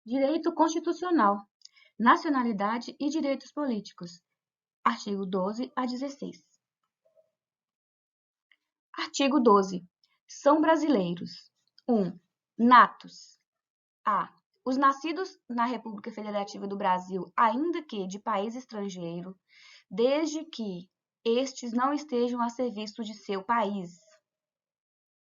Direito constitucional, nacionalidade e direitos políticos. Artigo 12 a 16. Artigo 12. São brasileiros. 1. Natos. A. Os nascidos na República Federativa do Brasil, ainda que de país estrangeiro, desde que estes não estejam a serviço de seu país.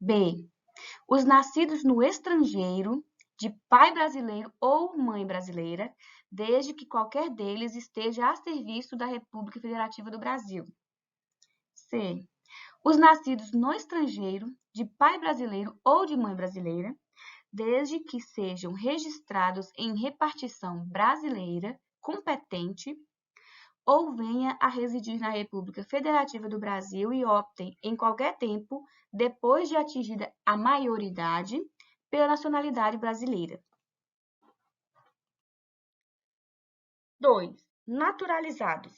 B. Os nascidos no estrangeiro, de pai brasileiro ou mãe brasileira, desde que qualquer deles esteja a serviço da República Federativa do Brasil. C. Os nascidos no estrangeiro, de pai brasileiro ou de mãe brasileira, desde que sejam registrados em repartição brasileira competente ou venha a residir na República Federativa do Brasil e optem, em qualquer tempo, depois de atingida a maioridade, pela nacionalidade brasileira. 2. Naturalizados.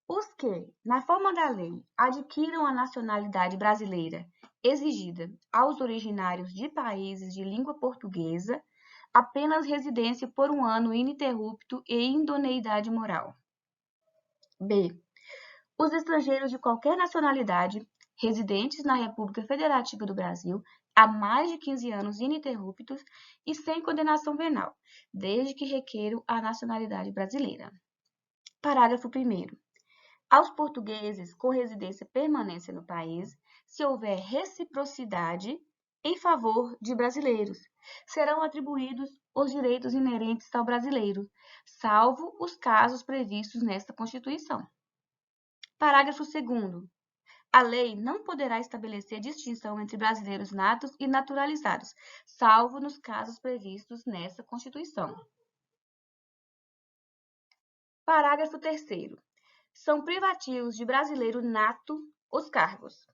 Os que, na forma da lei, adquiram a nacionalidade brasileira exigida aos originários de países de língua portuguesa, apenas residência por 1 ano ininterrupto e idoneidade moral. B. Os estrangeiros de qualquer nacionalidade, residentes na República Federativa do Brasil há mais de 15 anos ininterruptos e sem condenação penal, desde que requeram a nacionalidade brasileira. Parágrafo 1º. Aos portugueses com residência permanente no país, se houver reciprocidade em favor de brasileiros, serão atribuídos os direitos inerentes ao brasileiro, salvo os casos previstos nesta Constituição. Parágrafo 2º. A lei não poderá estabelecer distinção entre brasileiros natos e naturalizados, salvo nos casos previstos nesta Constituição. Parágrafo 3º. São privativos de brasileiro nato os cargos: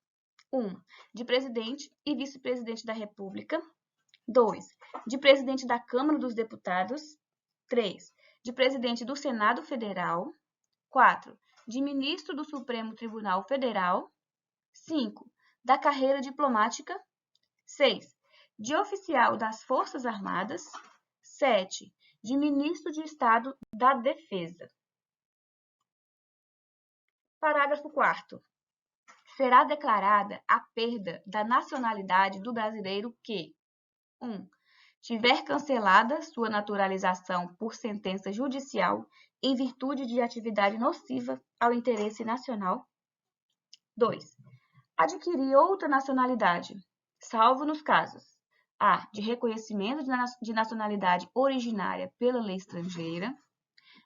1. De presidente e vice-presidente da República. 2. De presidente da Câmara dos Deputados. 3. De presidente do Senado Federal. 4. De ministro do Supremo Tribunal Federal. 5. Da carreira diplomática. 6. De oficial das Forças Armadas. 7. De ministro de Estado da Defesa. Parágrafo 4º. Será declarada a perda da nacionalidade do brasileiro que 1. Tiver cancelada sua naturalização por sentença judicial em virtude de atividade nociva ao interesse nacional. 2. Adquirir outra nacionalidade, salvo nos casos a. De reconhecimento de nacionalidade originária pela lei estrangeira.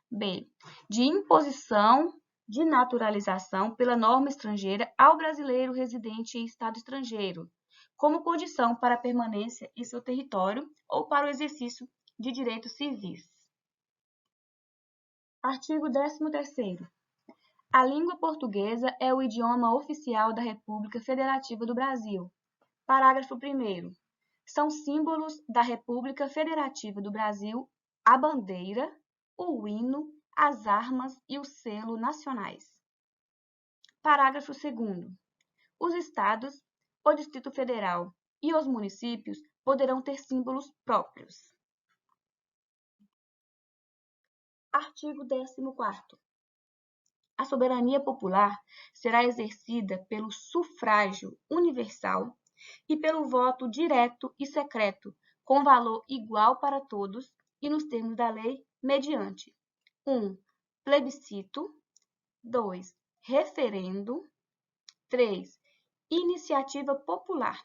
B. De imposição de naturalização pela norma estrangeira ao brasileiro residente em estado estrangeiro, como condição para a permanência em seu território ou para o exercício de direitos civis. Artigo 13º. A língua portuguesa é o idioma oficial da República Federativa do Brasil. Parágrafo 1º. São símbolos da República Federativa do Brasil a bandeira, o hino, as armas e o selo nacionais. Parágrafo 2º. Os estados, o Distrito Federal e os municípios poderão ter símbolos próprios. Artigo 14º. A soberania popular será exercida pelo sufrágio universal e pelo voto direto e secreto, com valor igual para todos e nos termos da lei, mediante 1. Plebiscito. 2. Referendo. 3. Iniciativa popular.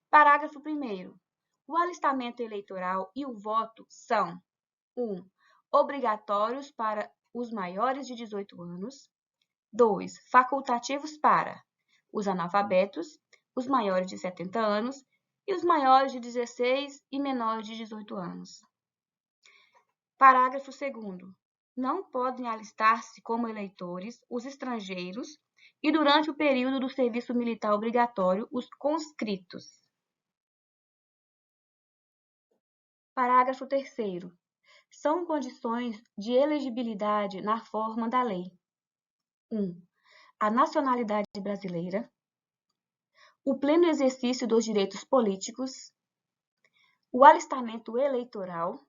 Parágrafo 1º. O alistamento eleitoral e o voto são 1. Obrigatórios para os maiores de 18 anos. 2. Facultativos para os analfabetos, os maiores de 70 anos e os maiores de 16 e menores de 18 anos. Parágrafo 2º. Não podem alistar-se como eleitores os estrangeiros e, durante o período do serviço militar obrigatório, os conscritos. Parágrafo 3º. São condições de elegibilidade na forma da lei: 1. A nacionalidade brasileira, o pleno exercício dos direitos políticos, o alistamento eleitoral,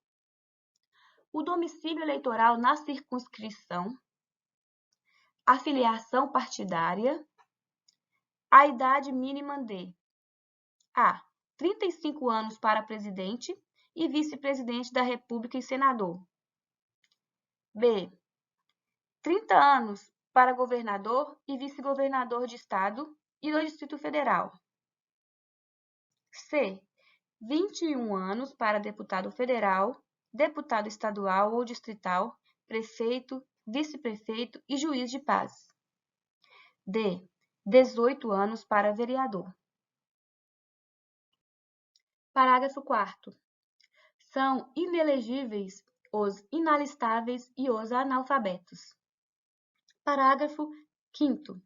o domicílio eleitoral na circunscrição, a filiação partidária, a idade mínima de A. 35 anos para presidente e vice-presidente da República e senador. B. 30 anos para governador e vice-governador de estado e do Distrito Federal. C. 21 anos para deputado federal, deputado estadual ou distrital, prefeito, vice-prefeito e juiz de paz. D. 18 anos para vereador. Parágrafo 4º. São inelegíveis os inalistáveis e os analfabetos. Parágrafo 5º.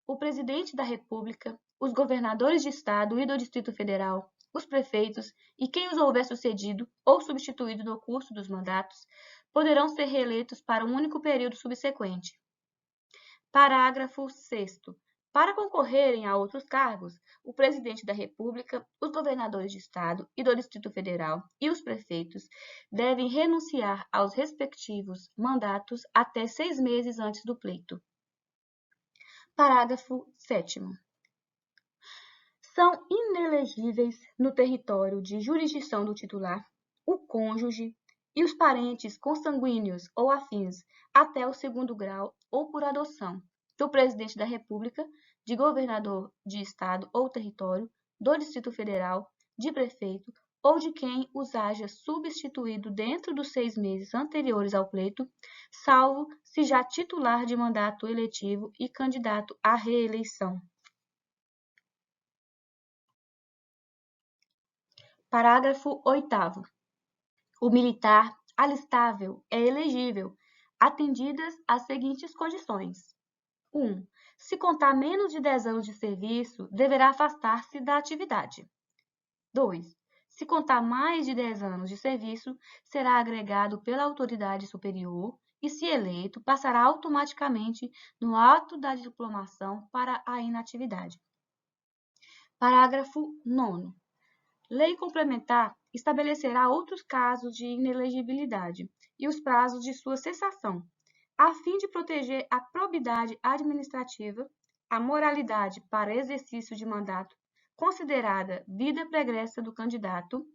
O presidente da República, os governadores de estado e do Distrito Federal, os prefeitos e quem os houver sucedido ou substituído no curso dos mandatos poderão ser reeleitos para um único período subsequente. Parágrafo 6º. Para concorrerem a outros cargos, o presidente da República, os governadores de estado e do Distrito Federal e os prefeitos devem renunciar aos respectivos mandatos até 6 meses antes do pleito. Parágrafo 7º. São inelegíveis no território de jurisdição do titular o cônjuge e os parentes consanguíneos ou afins até o 2º grau ou por adoção do presidente da República, de governador de estado ou território, do Distrito Federal, de prefeito ou de quem os haja substituído dentro dos 6 meses anteriores ao pleito, salvo se já titular de mandato eletivo e candidato à reeleição. Parágrafo 8º. O militar alistável é elegível, atendidas as seguintes condições. 1. Se contar menos de 10 anos de serviço, deverá afastar-se da atividade. 2. Se contar mais de 10 anos de serviço, será agregado pela autoridade superior e, se eleito, passará automaticamente no ato da diplomação para a inatividade. Parágrafo 9º. Lei complementar estabelecerá outros casos de inelegibilidade e os prazos de sua cessação, a fim de proteger a probidade administrativa, a moralidade para exercício de mandato, considerada vida pregressa do candidato,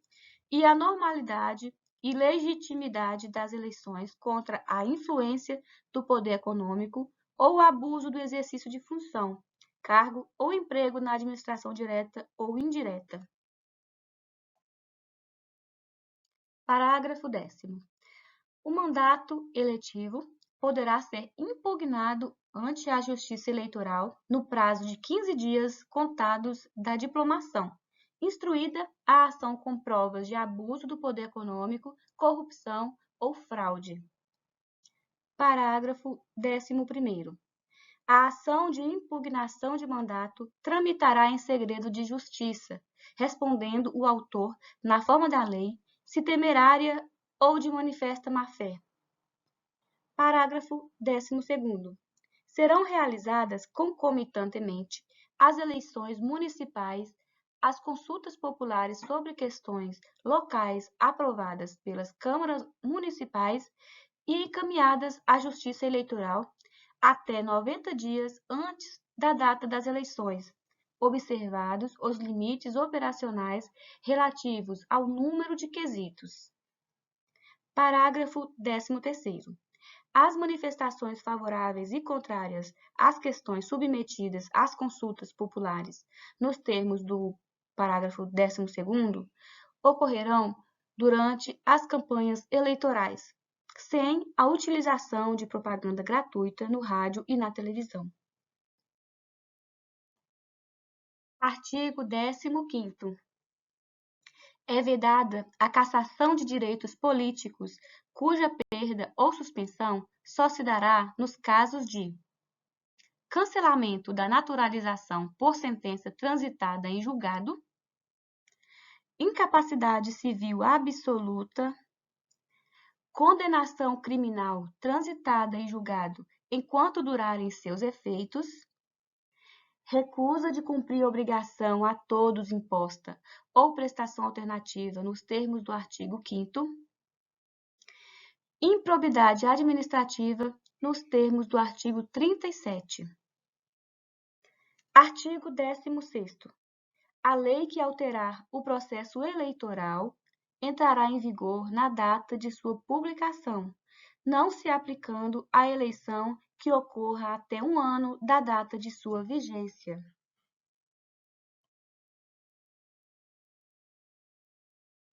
e a normalidade e legitimidade das eleições contra a influência do poder econômico ou o abuso do exercício de função, cargo ou emprego na administração direta ou indireta. Parágrafo 10º. O mandato eletivo poderá ser impugnado ante a Justiça Eleitoral no prazo de 15 dias contados da diplomação, instruída a ação com provas de abuso do poder econômico, corrupção ou fraude. Parágrafo 11º. A ação de impugnação de mandato tramitará em segredo de justiça, respondendo o autor, na forma da lei, se temerária ou de manifesta má-fé. Parágrafo 12º. Serão realizadas concomitantemente as eleições municipais, as consultas populares sobre questões locais aprovadas pelas câmaras municipais e encaminhadas à Justiça Eleitoral até 90 dias antes da data das eleições, observados os limites operacionais relativos ao número de quesitos. Parágrafo 13º. As manifestações favoráveis e contrárias às questões submetidas às consultas populares, nos termos do parágrafo 12º, ocorrerão durante as campanhas eleitorais, sem a utilização de propaganda gratuita no rádio e na televisão. Artigo 15º. É vedada a cassação de direitos políticos, cuja perda ou suspensão só se dará nos casos de cancelamento da naturalização por sentença transitada em julgado, incapacidade civil absoluta, condenação criminal transitada em julgado enquanto durarem seus efeitos, recusa de cumprir obrigação a todos imposta ou prestação alternativa nos termos do artigo 5º, improbidade administrativa nos termos do artigo 37. Artigo 16º. A lei que alterar o processo eleitoral entrará em vigor na data de sua publicação, não se aplicando à eleição que ocorra até um ano da data de sua vigência.